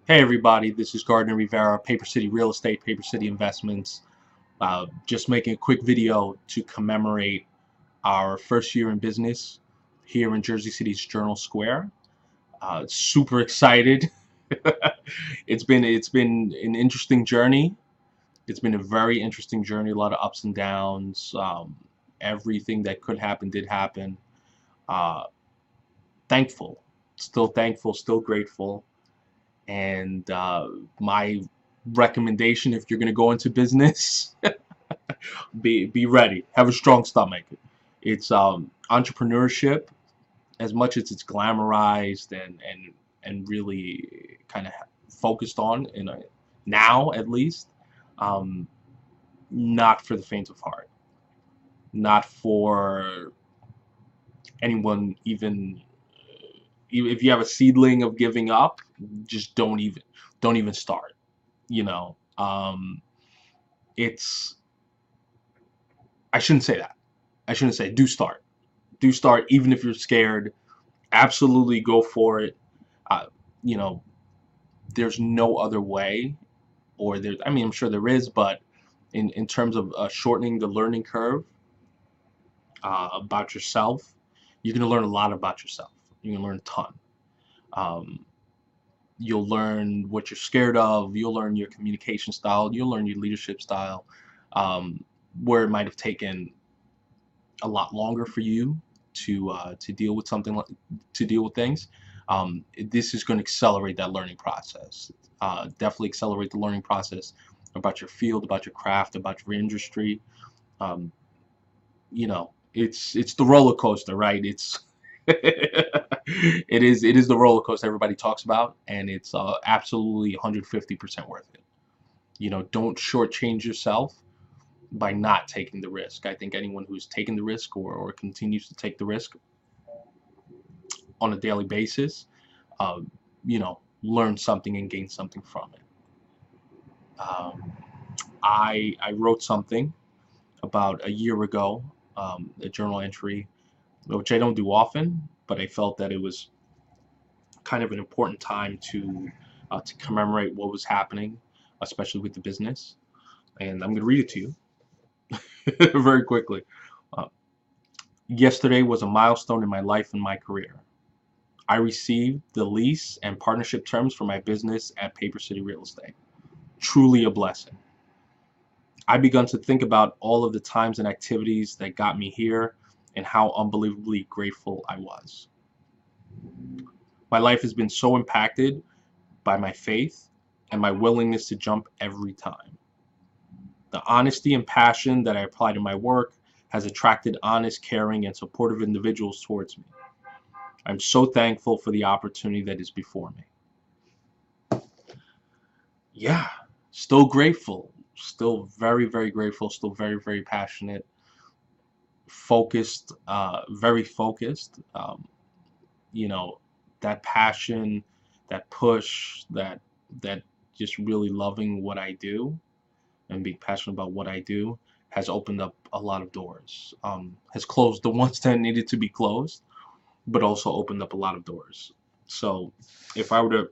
Hey everybody, this is Gardner Rivera, Paper City Real Estate, Paper City Investments. Just making a quick video to commemorate our first year in business here in Jersey City's Journal Square. Super excited. It's been an interesting journey. It's been a very interesting journey. A lot of ups and downs. Everything that could happen did happen. Uh, thankful, still grateful. And my recommendation, if you're going to go into business, be ready. Have a strong stomach. It's entrepreneurship, as much as it's glamorized and really kind of focused on in now at least. Um, Not for the faint of heart. Not for anyone even if you have a seedling of giving up, just don't even start. You know, it's I shouldn't say that. I shouldn't say do start. Do start even if you're scared. Absolutely go for it. Uh, you know, there's no other way, or there. I mean, I'm sure there is, but in terms of shortening the learning curve about yourself, you're gonna learn a lot about yourself. You're gonna learn a ton. Um, you'll learn what you're scared of. You'll learn your communication style. You'll learn your leadership style. Um, where it might have taken a lot longer for you to deal with something like to deal with things. This is going to accelerate that learning process. Definitely accelerate the learning process about your field, about your craft, about your industry. Um, it's the roller coaster, right? It's it is the roller coaster everybody talks about, and it's absolutely 150% worth it. Don't shortchange yourself by not taking the risk. I think anyone who's taken the risk or continues to take the risk on a daily basis, uh, learn something and gain something from it. Um, I wrote something about a year ago, a journal entry, which I don't do often, but I felt that it was kind of an important time to commemorate what was happening, especially with the business. And I'm going to read it to you very quickly. Uh, Yesterday was a milestone in my life and my career. I received the lease and partnership terms for my business at Paper City Real Estate. Truly a blessing. I begun to think about all of the times and activities that got me here and how unbelievably grateful I was. My life has been so impacted by my faith and my willingness to jump every time. The honesty and passion that I apply to my work has attracted honest, caring, and supportive individuals towards me. I'm so thankful for the opportunity that is before me. Yeah, still grateful, still very, very grateful, still very, very passionate, focused, very focused. You know, that passion, that push, that just really loving what I do and being passionate about what I do has opened up a lot of doors. Has closed the ones that needed to be closed, but also opened up a lot of doors. So, if I were to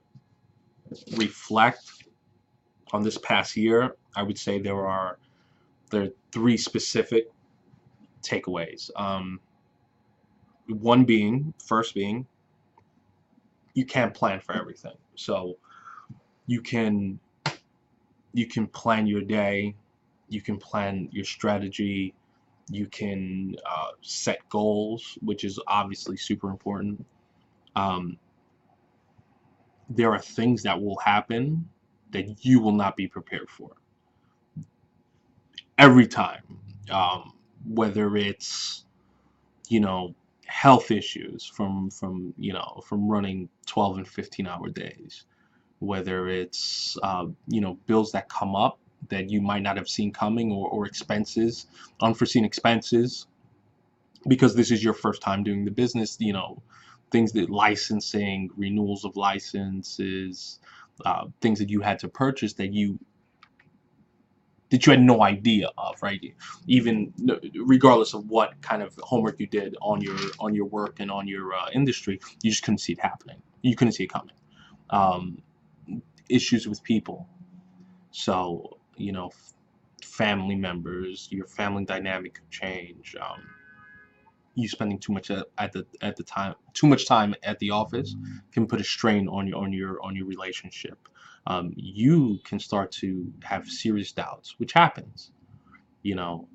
reflect on this past year, I would say there are three specific takeaways. First being, you can't plan for everything. So you can you can plan your day, you can plan your strategy, you can set goals, which is obviously super important. Um, there are things that will happen that you will not be prepared for every time, whether it's you know health issues from running 12 and 15-hour days, whether it's bills that come up that you might not have seen coming, or expenses, unforeseen expenses, because this is your first time doing the business. Things that licensing, renewals of licenses, things that you had to purchase that you had no idea of, right? Even regardless of what kind of homework you did on your work and on your industry, you just couldn't see it happening. You couldn't see it coming. Um, issues with people. So, family members, your family dynamic could change. You spending too much at the time, too much time at the office can put a strain on your relationship. You can start to have serious doubts, which happens. You know,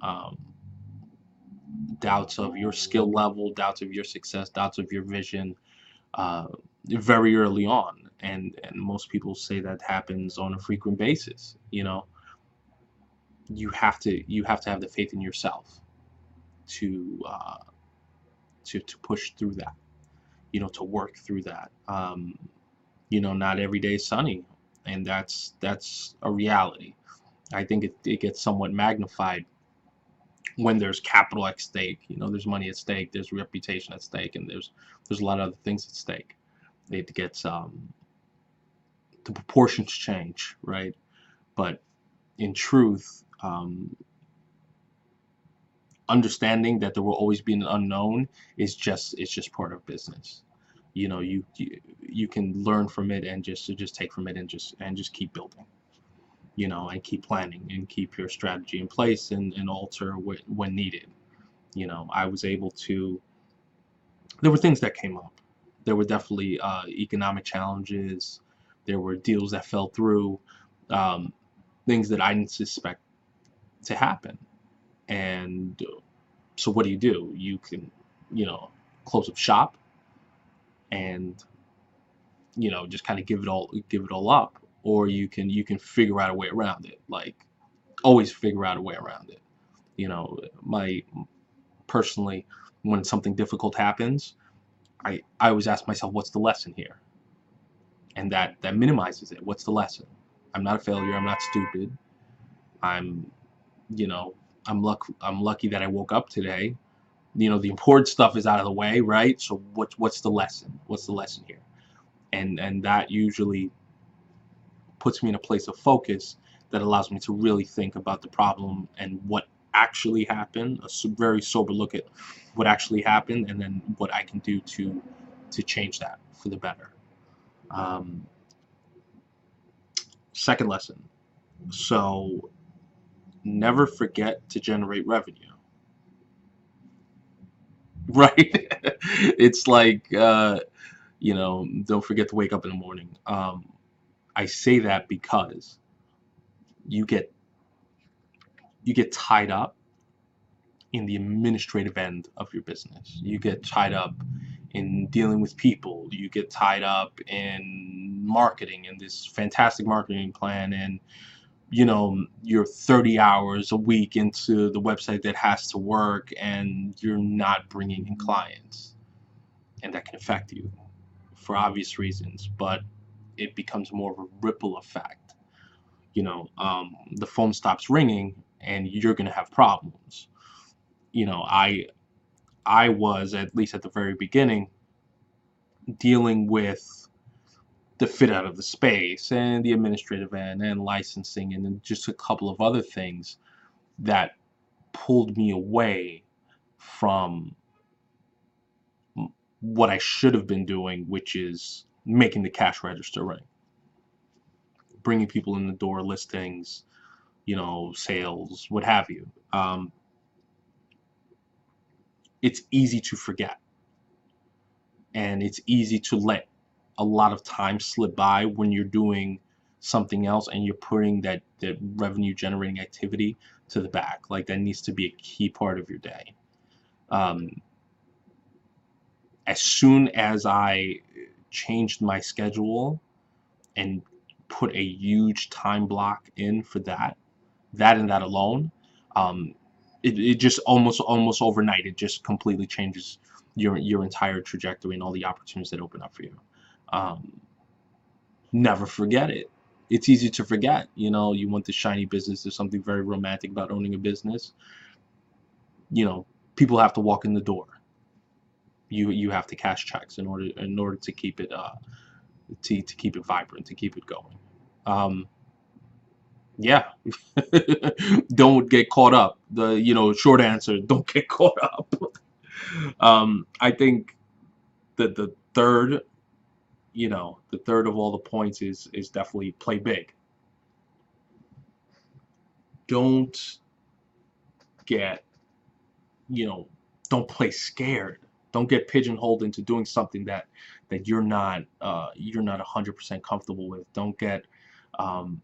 doubts of your skill level, doubts of your success, doubts of your vision, uh, very early on, and most people say that happens on a frequent basis. You have to have the faith in yourself to to push through that, to work through that. Not every day is sunny, and that's a reality. I think it gets somewhat magnified when there's capital at stake. There's money at stake, there's reputation at stake, and there's a lot of other things at stake. It gets the proportions change, right? But in truth, understanding that there will always be an unknown is just part of business. You can learn from it and just take from it and just keep building, and keep planning and keep your strategy in place and alter when needed. I was able to. There were things that came up. There were definitely economic challenges. There were deals that fell through, um, things that I didn't suspect to happen. And so what do? You can, close up shop and just kind of give it all up, or you can figure out a way around it. Like, always figure out a way around it. My personally, when something difficult happens, I always ask myself, what's the lesson here? And that minimizes it. What's the lesson? I'm not a failure. I'm not stupid. I'm you know I'm lucky that I woke up today. The important stuff is out of the way, right? So what's the lesson? What's the lesson here? And that usually puts me in a place of focus that allows me to really think about the problem and what actually happened. Very sober look at what actually happened, and then what I can do to change that for the better. Um, Second lesson. So never forget to generate revenue. Right? It's like, don't forget to wake up in the morning. I say that because you get you get tied up in the administrative end of your business. You get tied up in dealing with people. You get tied up in marketing and this fantastic marketing plan, and you're 30 hours a week into the website that has to work, and you're not bringing in clients, and that can affect you for obvious reasons, but it becomes more of a ripple effect. The phone stops ringing and you're going to have problems. I was, at least at the very beginning, dealing with the fit out of the space and the administrative end and licensing, and then just a couple of other things that pulled me away from what I should have been doing, which is making the cash register ring, bringing people in the door, listings, sales, what have you. It's easy to forget, and it's easy to let a lot of time slip by when you're doing something else and you're putting that revenue generating activity to the back. Like, that needs to be a key part of your day. Um, as soon as I changed my schedule and put a huge time block in for that and that alone, um, it just almost overnight, it just completely changes your entire trajectory and all the opportunities that open up for you. Um, Never forget it. It's easy to forget. You want the shiny business. There's something very romantic about owning a business. People have to walk in the door. You have to cash checks in order to keep it to keep it vibrant, to keep it going. Um, yeah. Don't get caught up. The short answer, don't get caught up. I think that the third the third of all the points is definitely play big. Don't get, you know, don't play scared. Don't get pigeonholed into doing something that you're not 100% comfortable with. Don't get, um,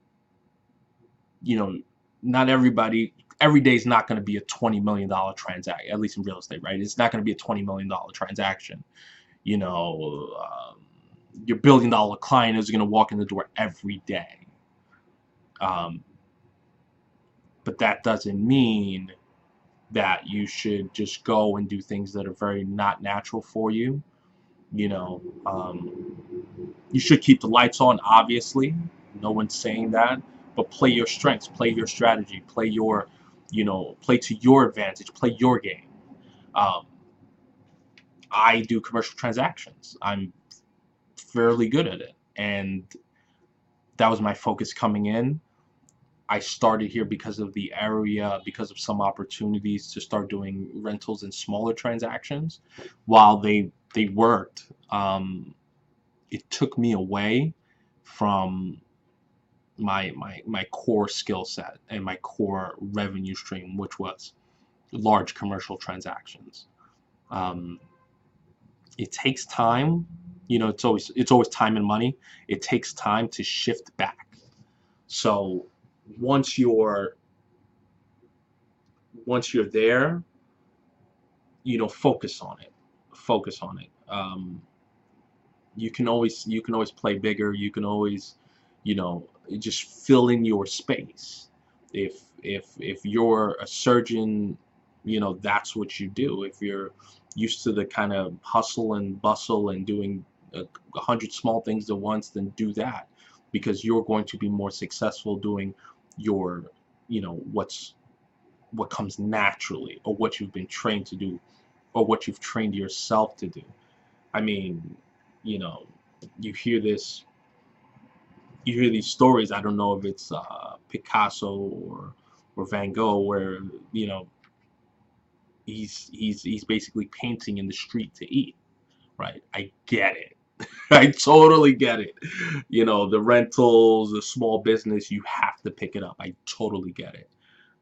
you know, not every day is not going to be a $20 million transaction, at least in real estate, right? It's not going to be a $20 million transaction. You know, your $1 billion client is going to walk in the door every day. Um, but that doesn't mean that you should just go and do things that are very not natural for you. You know, you should keep the lights on, obviously. No one's saying that. But play your strengths, play your strategy, play to your advantage, play your game. Um, I do commercial transactions. I'm fairly good at it. And that was my focus coming in. I started here because of the area, because of some opportunities to start doing rentals and smaller transactions. While they worked, it took me away from my core skill set and my core revenue stream, which was large commercial transactions. Um, it takes time. It's always time and money. It takes time to shift back. So once you're once you're there, focus on it. Focus on it. You can always play bigger. You can always, you know, just fill in your space. If you're a surgeon, that's what you do. If you're used to the kind of hustle and bustle and doing 100 small things at once, then do that, because you're going to be more successful doing your, what comes naturally, or what you've been trained to do, or what you've trained yourself to do. I mean, you know, you hear this, you hear these stories. I don't know if it's Picasso or Van Gogh, where he's basically painting in the street to eat, right? I get it. I totally get it. The rentals, the small business, you have to pick it up. I totally get it.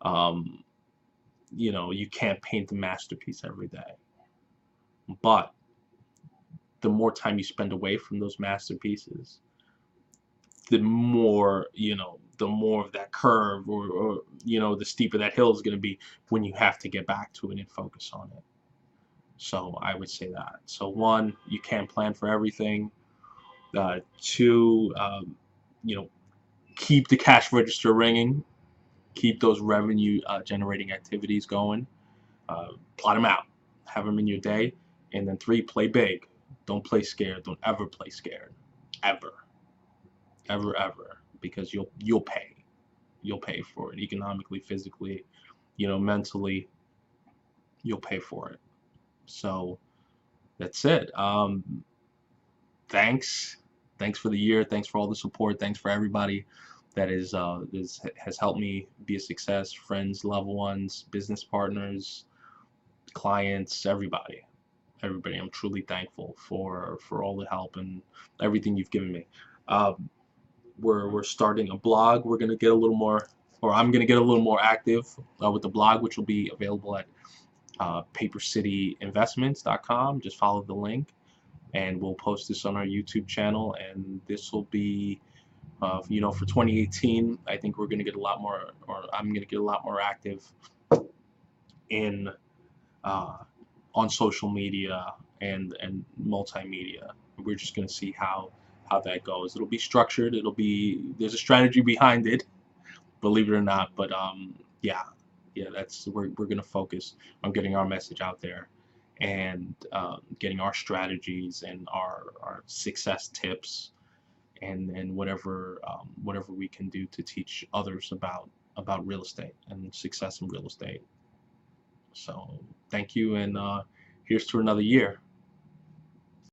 Um, you can't paint the masterpiece every day, but the more time you spend away from those masterpieces, the more of that curve, or the steeper that hill is going to be when you have to get back to it and focus on it. So I would say that. So one, you can't plan for everything. Two, keep the cash register ringing. Keep those revenue generating activities going. Plot them out. Have them in your day. And then three, play big. Don't play scared. Don't ever play scared. Ever. Ever, ever. Because you'll pay for it economically, physically, mentally. You'll pay for it. So that's it. Thanks for the year. Thanks for all the support. Thanks for everybody that has helped me be a success. Friends, loved ones, business partners, clients, everybody. I'm truly thankful for all the help and everything you've given me. Um, we're starting a blog. We're gonna get a little more, or I'm gonna get a little more active with the blog, which will be available at papercityinvestments.com. Just follow the link, and we'll post this on our YouTube channel. And this will be, for 2018. I think we're gonna get a lot more, or I'm gonna get a lot more active in on social media and multimedia. We're just gonna see how that goes. It'll be structured. There's a strategy behind it, believe it or not. But yeah, that's we're gonna focus on getting our message out there, and getting our strategies and our success tips, and whatever we can do to teach others about real estate and success in real estate. So thank you, and here's to another year.